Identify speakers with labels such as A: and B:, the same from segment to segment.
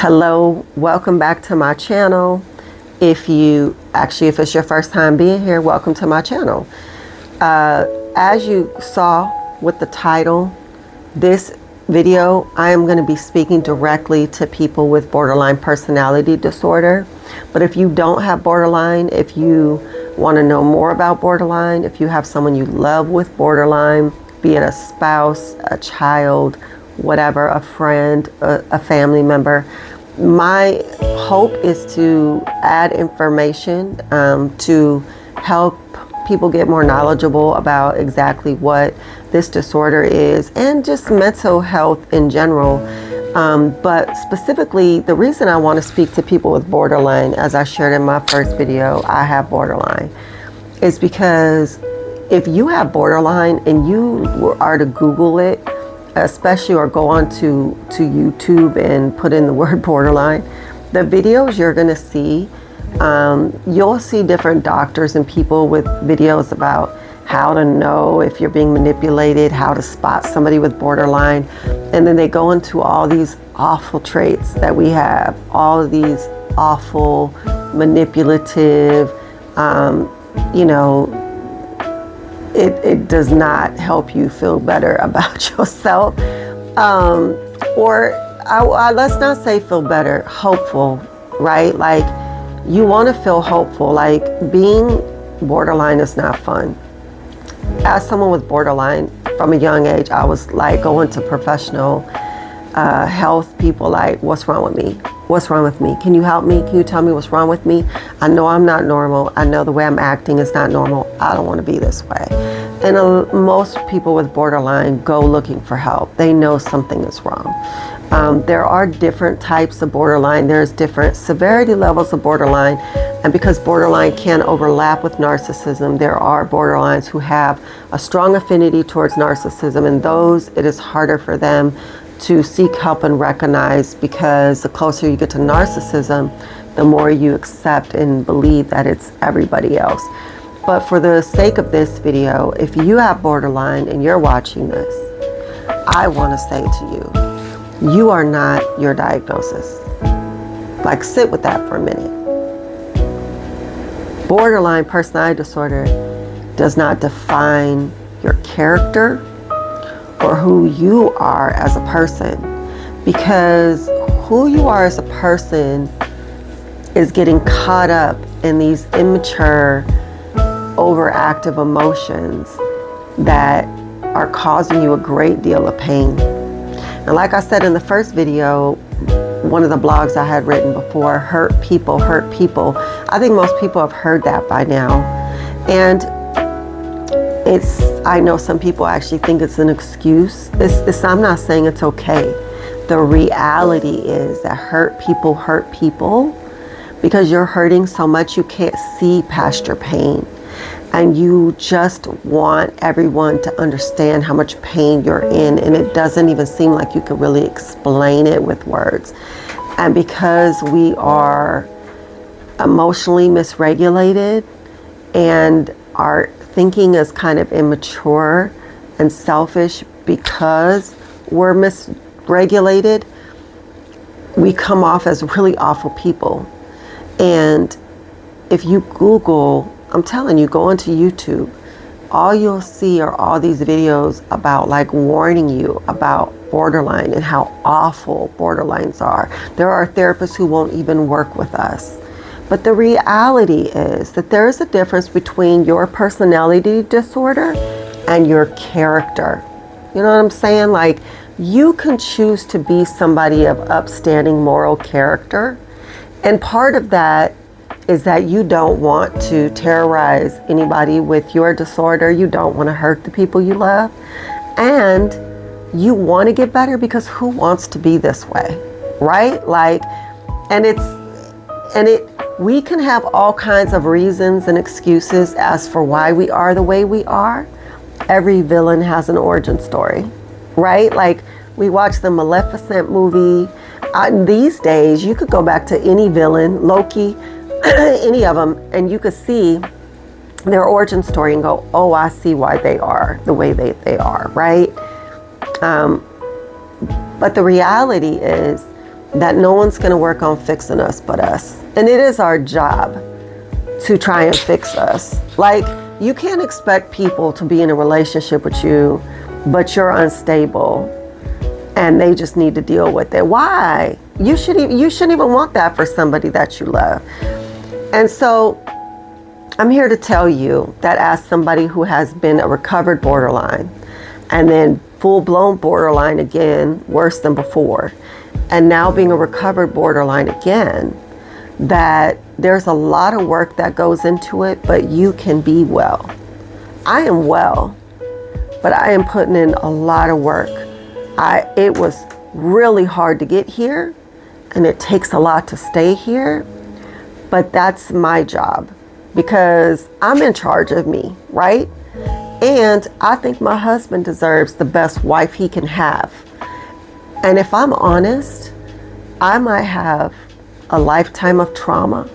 A: Hello, welcome back to my channel. If it's your first time being here, welcome to my channel. As you saw with the title, this video, I am going to be speaking directly to people with borderline personality disorder. But if you don't have borderline, if you want to know more about borderline, if you have someone you love with borderline, be it a spouse, a child, whatever, a friend, a family member, my hope is to add information to help people get more knowledgeable about exactly what this disorder is and just mental health in general. But specifically, the reason I want to speak to people with borderline, as I shared in my first video, I have borderline, is because if you have borderline and you are to Google it, especially, or go on to YouTube and put in the word borderline, the videos you're going to see, you'll see different doctors and people with videos about how to know if you're being manipulated, how to spot somebody with borderline. And then they go into all these awful traits that we have, all of these awful, manipulative, it does not help you feel better about yourself. Let's not say feel better, hopeful, right? Like, you want to feel hopeful. Like, being borderline is not fun. As someone with borderline, from a young age, I was like going to professional health people like, what's wrong with me? What's wrong with me? Can you help me? Can you tell me what's wrong with me? I know I'm not normal. I know the way I'm acting is not normal. I don't want to be this way. And most people with borderline go looking for help. They know something is wrong. There are different types of borderline. There's different severity levels of borderline. And because borderline can overlap with narcissism, there are borderlines who have a strong affinity towards narcissism. And those, it is harder for them to seek help and recognize, because the closer you get to narcissism, the more you accept and believe that it's everybody else. But for the sake of this video, if you have borderline and you're watching this, I want to say to you, you are not your diagnosis. Like, sit with that for a minute. Borderline personality disorder does not define your character or who you are as a person, because who you are as a person is getting caught up in these immature, overactive emotions that are causing you a great deal of pain. And like I said in the first video, one of the blogs I had written before, hurt people, hurt people. I think most people have heard that by now. And I know some people actually think it's an excuse. I'm not saying it's okay. The reality is that hurt people because you're hurting so much you can't see past your pain. And you just want everyone to understand how much pain you're in, and it doesn't even seem like you can really explain it with words. And because we are emotionally misregulated and our thinking is kind of immature and selfish because we're misregulated, we come off as really awful people. And if you Google, I'm telling you, go into YouTube, all you'll see are all these videos about, like, warning you about borderline and how awful borderlines are. There are therapists who won't even work with us. But the reality is that there is a difference between your personality disorder and your character. You know what I'm saying? Like, you can choose to be somebody of upstanding moral character. And part of that is that you don't want to terrorize anybody with your disorder. You don't want to hurt the people you love. And you want to get better, because who wants to be this way, right? Like, we can have all kinds of reasons and excuses as for why we are the way we are. Every villain has an origin story, right? Like, we watch the Maleficent movie. These days, you could go back to any villain, Loki, any of them, and you could see their origin story and go, oh, I see why they are the way they are, right? But the reality is that no one's going to work on fixing us but us. And it is our job to try and fix us. Like, you can't expect people to be in a relationship with you, but you're unstable and they just need to deal with it. Why? You shouldn't even want that for somebody that you love. And so I'm here to tell you that as somebody who has been a recovered borderline and then full-blown borderline again, worse than before, and now being a recovered borderline again, that there's a lot of work that goes into it, but you can be well. I am well, but I am putting in a lot of work. It was really hard to get here, and it takes a lot to stay here, but that's my job because I'm in charge of me, right? And I think my husband deserves the best wife he can have. And if I'm honest, I might have a lifetime of trauma,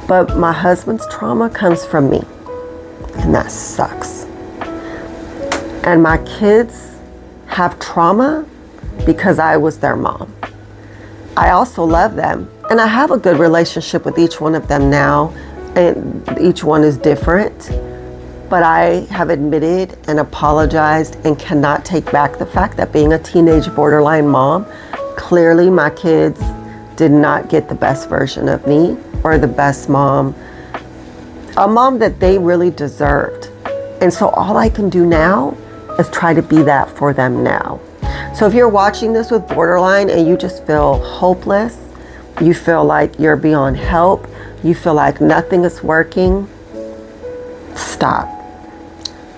A: but my husband's trauma comes from me, and that sucks. And my kids have trauma because I was their mom. I also love them, and I have a good relationship with each one of them now, and each one is different. But I have admitted and apologized and cannot take back the fact that being a teenage borderline mom, clearly my kids did not get the best version of me or the best mom, a mom that they really deserved. And so all I can do now is try to be that for them now. So if you're watching this with borderline and you just feel hopeless, you feel like you're beyond help, you feel like nothing is working, stop.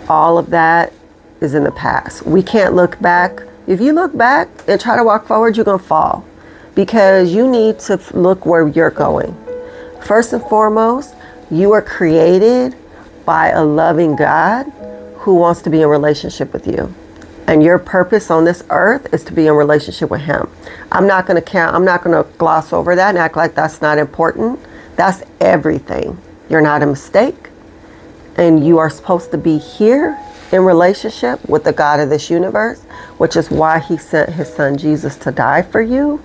A: All of that is in the past. We can't look back. If you look back and try to walk forward, you're going to fall because you need to look where you're going. First and foremost, you are created by a loving God who wants to be in relationship with you. And your purpose on this earth is to be in relationship with him. I'm not going to gloss over that and act like that's not important. That's everything. You're not a mistake. And you are supposed to be here in relationship with the God of this universe, which is why he sent his son Jesus to die for you,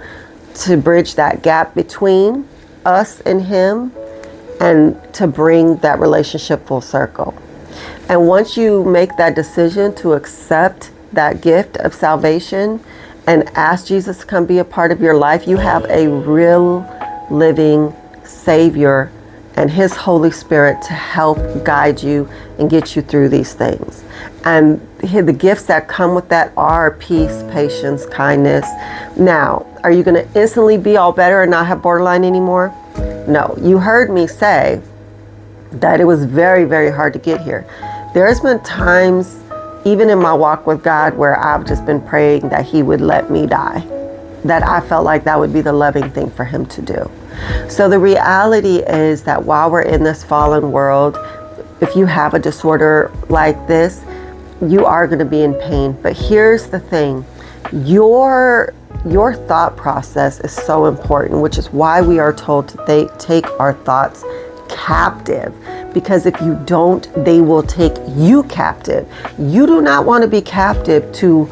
A: to bridge that gap between us and him and to bring that relationship full circle. And once you make that decision to accept that gift of salvation and ask Jesus to come be a part of your life, you have a real living Savior and his Holy Spirit to help guide you and get you through these things. And the gifts that come with that are peace, patience, kindness. Now, are you going to instantly be all better and not have borderline anymore? No. You heard me say that it was very, very hard to get here. There's been times, even in my walk with God, where I've just been praying that he would let me die, that I felt like that would be the loving thing for him to do. So the reality is that while we're in this fallen world, if you have a disorder like this, you are going to be in pain. But here's the thing, your thought process is so important, which is why we are told to take our thoughts captive. Because if you don't, they will take you captive. You do not want to be captive to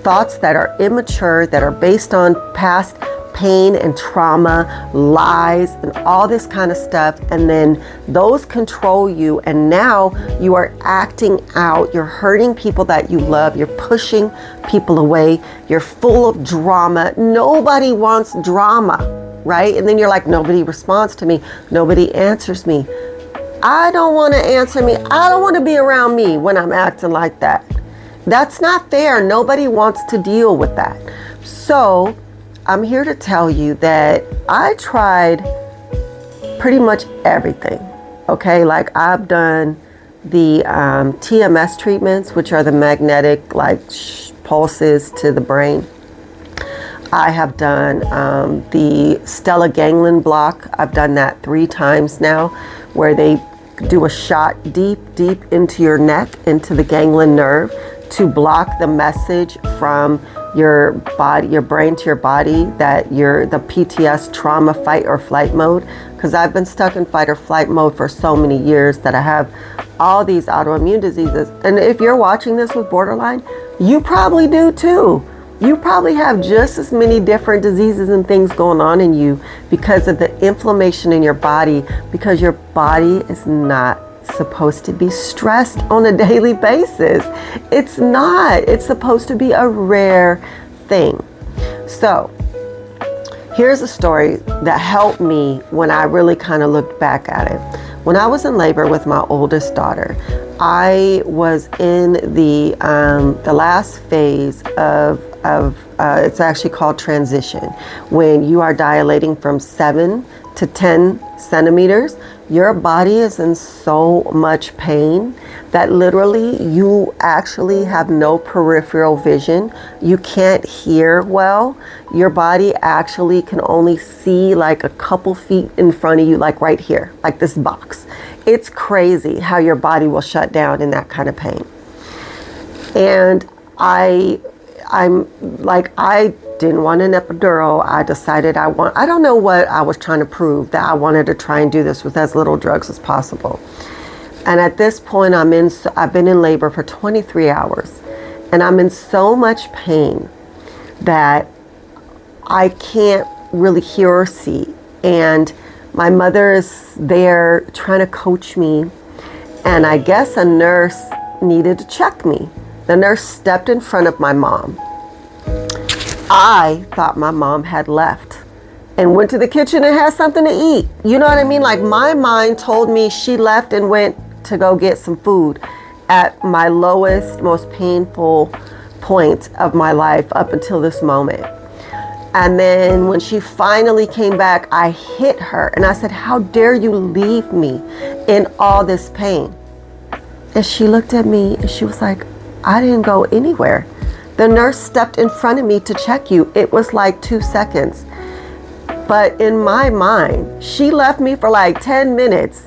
A: thoughts that are immature, that are based on past pain and trauma, lies, and all this kind of stuff. And then those control you. And now you are acting out. You're hurting people that you love. You're pushing people away. You're full of drama. Nobody wants drama, right? And then you're like, nobody responds to me. Nobody answers me. I don't want to answer me. I don't want to be around me when I'm acting like that. That's not fair. Nobody wants to deal with that. So I'm here to tell you that I tried pretty much everything. Okay, like I've done the TMS treatments, which are the magnetic pulses to the brain. I have done the stellar ganglion block. I've done that 3 times now, where they do a shot deep into your neck, into the ganglion nerve, to block the message from your body, your brain to your body, that you're the PTS trauma fight or flight mode. Because I've been stuck in fight or flight mode for so many years that I have all these autoimmune diseases. And if you're watching this with borderline, you probably do too. You probably have just as many different diseases and things going on in you because of the inflammation in your body, because your body is not supposed to be stressed on a daily basis. It's not. It's supposed to be a rare thing. So here's a story that helped me when I really kind of looked back at it. When I was in labor with my oldest daughter, I was in the last phase of it's actually called transition, when you are dilating from 7 to 10 centimeters. Your body is in so much pain that literally you actually have no peripheral vision. You can't hear well. Your body actually can only see like a couple feet in front of you, like right here, like this box. It's crazy how your body will shut down in that kind of pain. And I'm like, I didn't want an epidural. I decided I don't know what I was trying to prove, that I wanted to try and do this with as little drugs as possible. And at this point, I've been in labor for 23 hours and I'm in so much pain that I can't really hear or see. And my mother is there trying to coach me. And I guess a nurse needed to check me. The nurse stepped in front of my mom. I thought my mom had left and went to the kitchen and had something to eat. You know what I mean? Like, my mind told me she left and went to go get some food at my lowest, most painful point of my life up until this moment. And then when she finally came back, I hit her and I said, "How dare you leave me in all this pain?" And she looked at me and she was like, "I didn't go anywhere. The nurse stepped in front of me to check you. It was like 2 seconds." But in my mind, she left me for like 10 minutes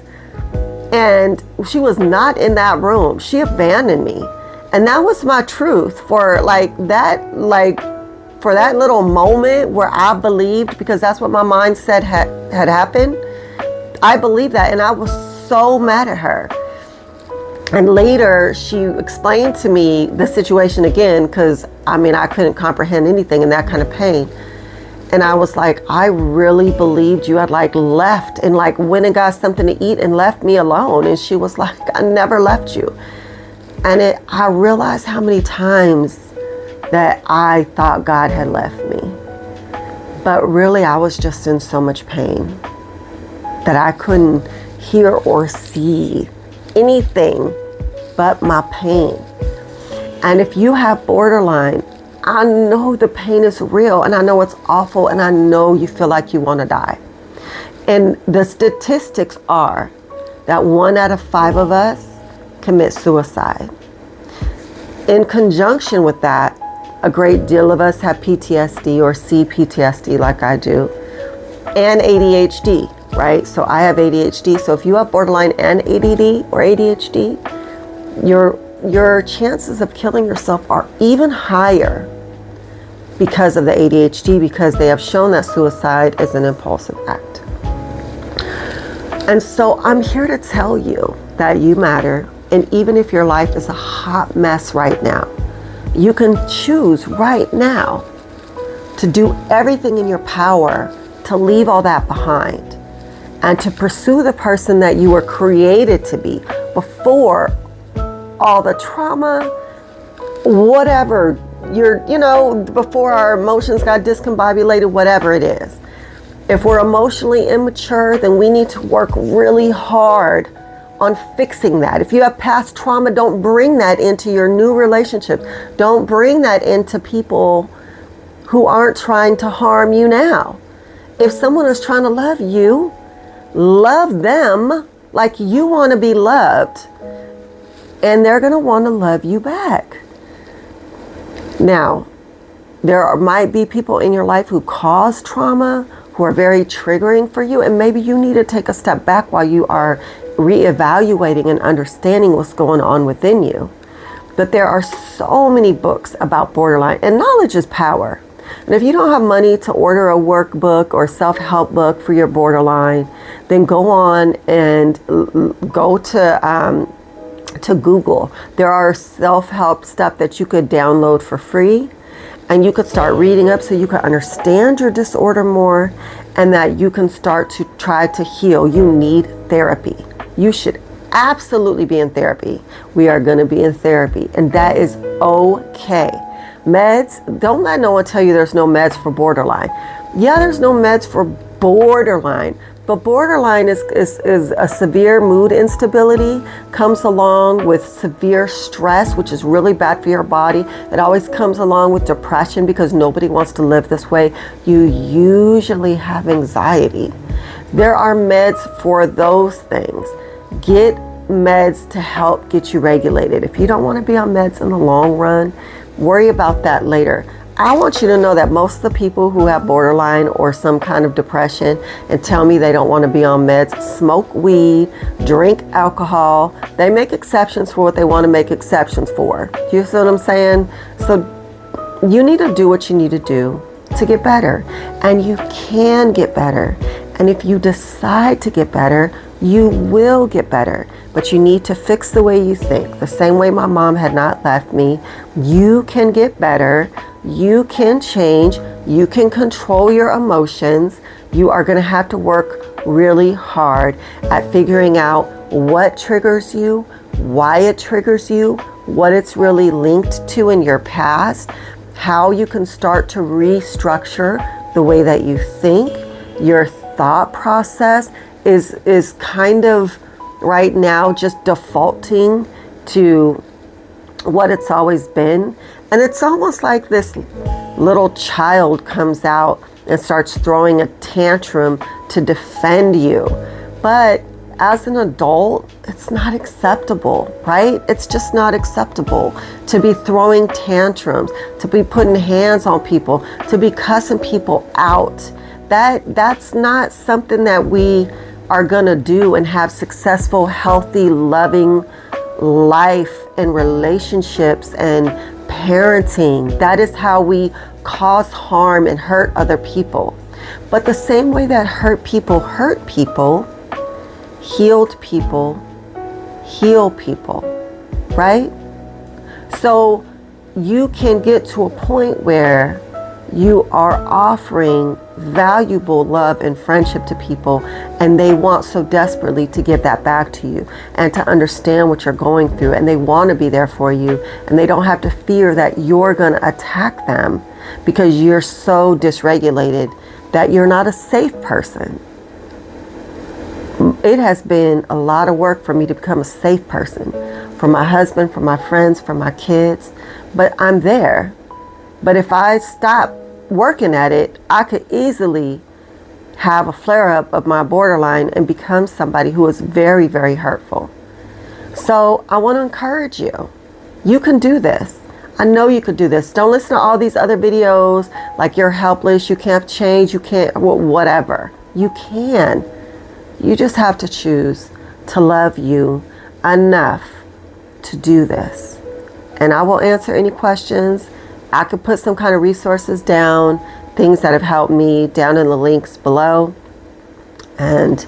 A: and she was not in that room. She abandoned me. And that was my truth for for that little moment where I believed, because that's what my mind said had happened. I believed that, and I was so mad at her. And later she explained to me the situation again, because I couldn't comprehend anything in that kind of pain. And I was like, I really believed you had left and went and got something to eat and left me alone. And she was like, "I never left you." And I realized how many times that I thought God had left me. But really, I was just in so much pain that I couldn't hear or see anything but my pain. And if you have borderline, I know the pain is real and I know it's awful and I know you feel like you want to die. And the statistics are that 1 out of 5 of us commit suicide. In conjunction with that, a great deal of us have PTSD or CPTSD like I do, and ADHD, right? So I have ADHD. So if you have borderline and ADD or ADHD, your chances of killing yourself are even higher because of the ADHD, because they have shown that suicide is an impulsive act. And so I'm here to tell you that you matter. And even if your life is a hot mess right now, you can choose right now to do everything in your power to leave all that behind and to pursue the person that you were created to be before all the trauma, whatever before our emotions got discombobulated, whatever it is. If we're emotionally immature, then we need to work really hard on fixing that. If you have past trauma, don't bring that into your new relationship. Don't bring that into people who aren't trying to harm you now. If someone is trying to love you, love them like you want to be loved, and they're going to want to love you back. Now, might be people in your life who cause trauma, who are very triggering for you, and maybe you need to take a step back while you are reevaluating and understanding what's going on within you. But there are so many books about borderline, and knowledge is power. And if you don't have money to order a workbook or self-help book for your borderline, then go on and go to Google. There are self-help stuff that you could download for free. and you could start reading up so you can understand your disorder more, and that you can start to try to heal. You need therapy. You should absolutely be in therapy. We are going to be in therapy, and that is okay. Meds, don't let no one tell you there's no meds for borderline. Yeah, there's no meds for borderline, but borderline is a severe mood instability, comes along with severe stress, which is really bad for your body. It always comes along with depression because nobody wants to live this way. You usually have anxiety. There are meds for those things. Get meds to help get you regulated. If you don't want to be on meds in the long run, worry about that later. I want you to know that most of the people who have borderline or some kind of depression and tell me they don't want to be on meds, smoke weed, drink alcohol. They make exceptions for what they want to make exceptions for. Do you see what I'm saying? So you need to do what you need to do to get better. And you can get better. And if you decide to get better, you will get better. But you need to fix the way you think. The same way my mom had not left me. You can get better. You can change. You can control your emotions. You are going to have to work really hard at figuring out what triggers you, why it triggers you, what it's really linked to in your past, how you can start to restructure the way that you think. Your thought process is kind of right now just defaulting to what it's always been. And it's almost like this little child comes out and starts throwing a tantrum to defend you. But as an adult, it's not acceptable, right? It's just not acceptable to be throwing tantrums, to be putting hands on people, to be cussing people out. That's not something that we are gonna do and have successful, healthy, loving life and relationships and parenting. That is how we cause harm and hurt other people. But the same way that hurt people, healed people heal people, right? So you can get to a point where you are offering valuable love and friendship to people, and they want so desperately to give that back to you and to understand what you're going through, and they want to be there for you, and they don't have to fear that you're going to attack them because you're so dysregulated that you're not a safe person. It has been a lot of work for me to become a safe person, for my husband, for my friends, for my kids, but I'm there. But if I stop working at it, I could easily have a flare-up of my borderline and become somebody who is very, very hurtful. So I want to encourage you. You can do this. I know you could do this. Don't listen to all these other videos like you're helpless, you can't change, you can't, whatever. You can. You just have to choose to love you enough to do this. And I will answer any questions. I could put some kind of resources down, things that have helped me down in the links below. And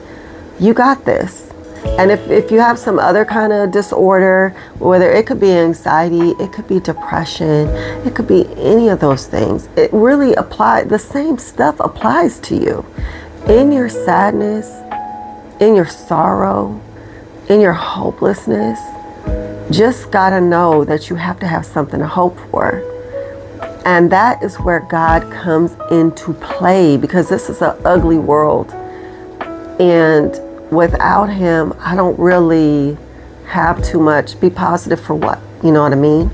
A: you got this. And if you have some other kind of disorder, whether it could be anxiety, it could be depression, it could be any of those things, it really applies, the same stuff applies to you. In your sadness, in your sorrow, in your hopelessness, just gotta know that you have to have something to hope for. And that is where God comes into play, because this is an ugly world. And without him, I don't really have too much. Be positive for what? You know what I mean?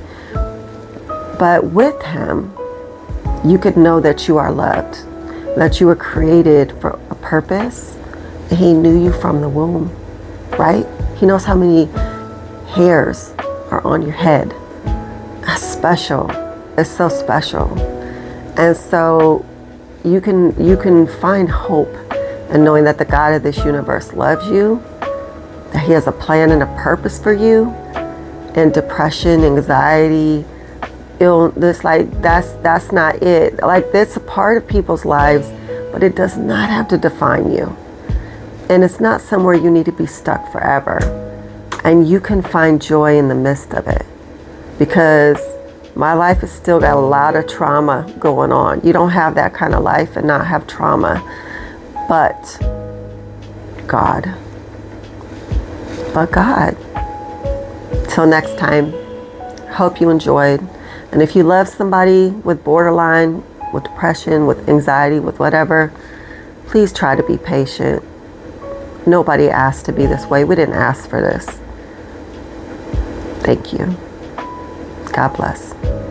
A: But with him, you could know that you are loved, that you were created for a purpose, and he knew you from the womb, right? He knows how many hairs are on your head. That's special. It's so special. And so you can find hope in knowing that the God of this universe loves you, that he has a plan and a purpose for you. And depression, anxiety, illness, like that's not it. Like, that's a part of people's lives, but it does not have to define you. And it's not somewhere you need to be stuck forever. And you can find joy in the midst of it, because My life has still got a lot of trauma going on. You don't have that kind of life and not have trauma. But God. Till next time, hope you enjoyed. And if you love somebody with borderline, with depression, with anxiety, with whatever, please try to be patient. Nobody asked to be this way. We didn't ask for this. Thank you. God bless.